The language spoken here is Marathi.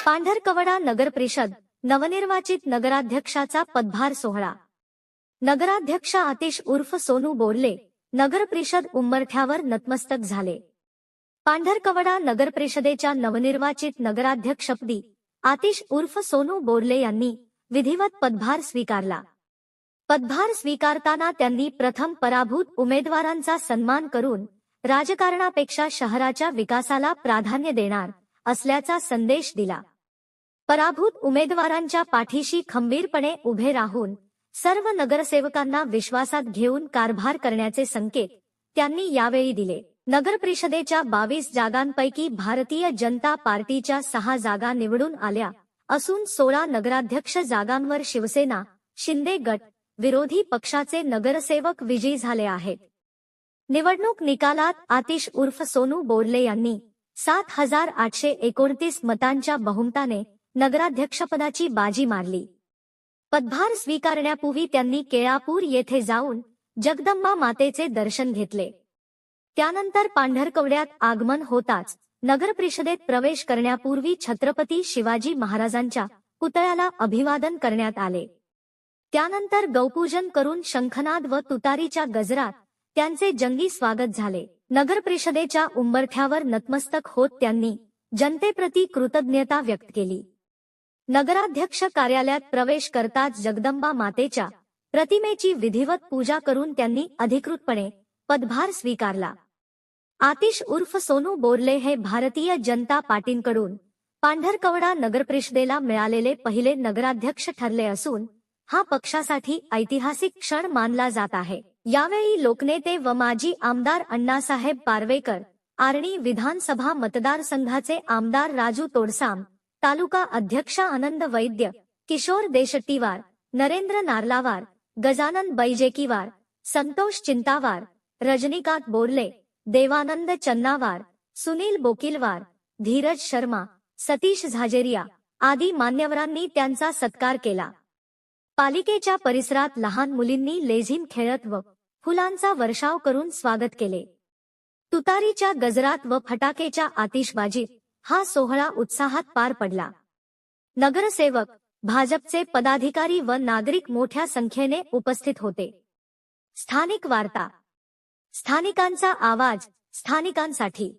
पांढरकवडा नगरपरिषद नवनिर्वाचित नगराध्यक्षाचा पदभार सोहळा। नगराध्यक्ष आतिश उर्फ सोनू बोर्ले नगरपरिषद उंबरठ्यावर नतमस्तक झाले। पांढरकवडा नगरपरिषदेच्या नवनिर्वाचित नगराध्यक्षपदी आतिश उर्फ सोनू बोर्ले यांनी विधिवत पदभार स्वीकारला। पदभार स्वीकारताना त्यांनी प्रथम पराभूत उमेदवारांचा सन्मान करून राजकारणापेक्षा शहराच्या विकासाला प्राधान्य देणार असल्याचा संदेश दिला। पराभूत उमेदवारांच्या पाठीशी खंबीरपणे उभे राहून सर्व नगरसेवकांना विश्वासात घेऊन कारभार करण्याचे संकेत त्यांनी यावेळी दिले। नगरपरिषदेच्या 22 जागांपैकी भारतीय जनता पार्टीच्या 6 जागा निवडून आल्या असून 16 नगराध्यक्ष जागांवर शिवसेना, शिंदे गट, विरोधी पक्षाचे नगरसेवक विजयी झाले आहेत। निवडणूक निकालात आतिश उर्फ सोनू बोर्ले यांनी 7,829 मतांच्या बहुमताने नगराध्यक्षपदाची बाजी मारली। पदभार स्वीकारण्यापूर्वी त्यांनी केळापूर येथे जाऊन जगदंबा मातेचे दर्शन घेतले। त्यानंतर पांढरकवड्यात आगमन होताच नगरपरिषदेत प्रवेश करण्यापूर्वी छत्रपती शिवाजी महाराजांच्या पुतळ्याला अभिवादन करण्यात आले। त्यानंतर गौपूजन करून शंखनाद व तुतारीच्या गजरात त्यांचे जंगी स्वागत झाले। नगरपरिषदेच्या उंबरठ्यावर नतमस्तक होत त्यांनी जनतेप्रती कृतज्ञता व्यक्त केली। नगराध्यक्ष कार्यालयात प्रवेश करताच जगदंबा मातेच्या प्रतिमेची विधिवत पूजा करून त्यांनी अधिकृतपणे पदभार स्वीकारला। आतिश उर्फ सोनू बोर्ले हे भारतीय जनता पार्टीकडून पांढरकवडा नगरपरिषदेला मिळालेले पहिले नगराध्यक्ष ठरले असून हा पक्षासाठी ऐतिहासिक क्षण मानला जात आहे। यावेळी लोकनेते व माजी आमदार अण्णासाहेब पारवेकर, आर्णी विधानसभा मतदारसंघाचे आमदार राजू तोडसाम, तालुका अध्यक्ष आनंद वैद्य, किशोर देशट्टीवार, नरेंद्र नारलावार, गजानन बैजेकीवार, संतोष चिंतावार, रजनीकांत बोर्ले, देवानंद चन्नावार, सुनील बोकिलवार, धीरज शर्मा, सतीश झाजेरिया आदी मान्यवरांनी त्यांचा सत्कार केला। पालिकेच्या परिसरात लहान मुलींनी लेझीम खेळत व फुलांचा वर्षाव करून स्वागत केले। तुतारीच्या गजरात व फटाकेच्या आतिषबाजीत हा सोहळा उत्साहात पार पडला। नगरसेवक, भाजपचे पदाधिकारी व नागरिक मोठ्या संख्येने उपस्थित होते। स्थानिक वार्ता, स्थानिकांचा आवाज, स्थानिकांसाठी।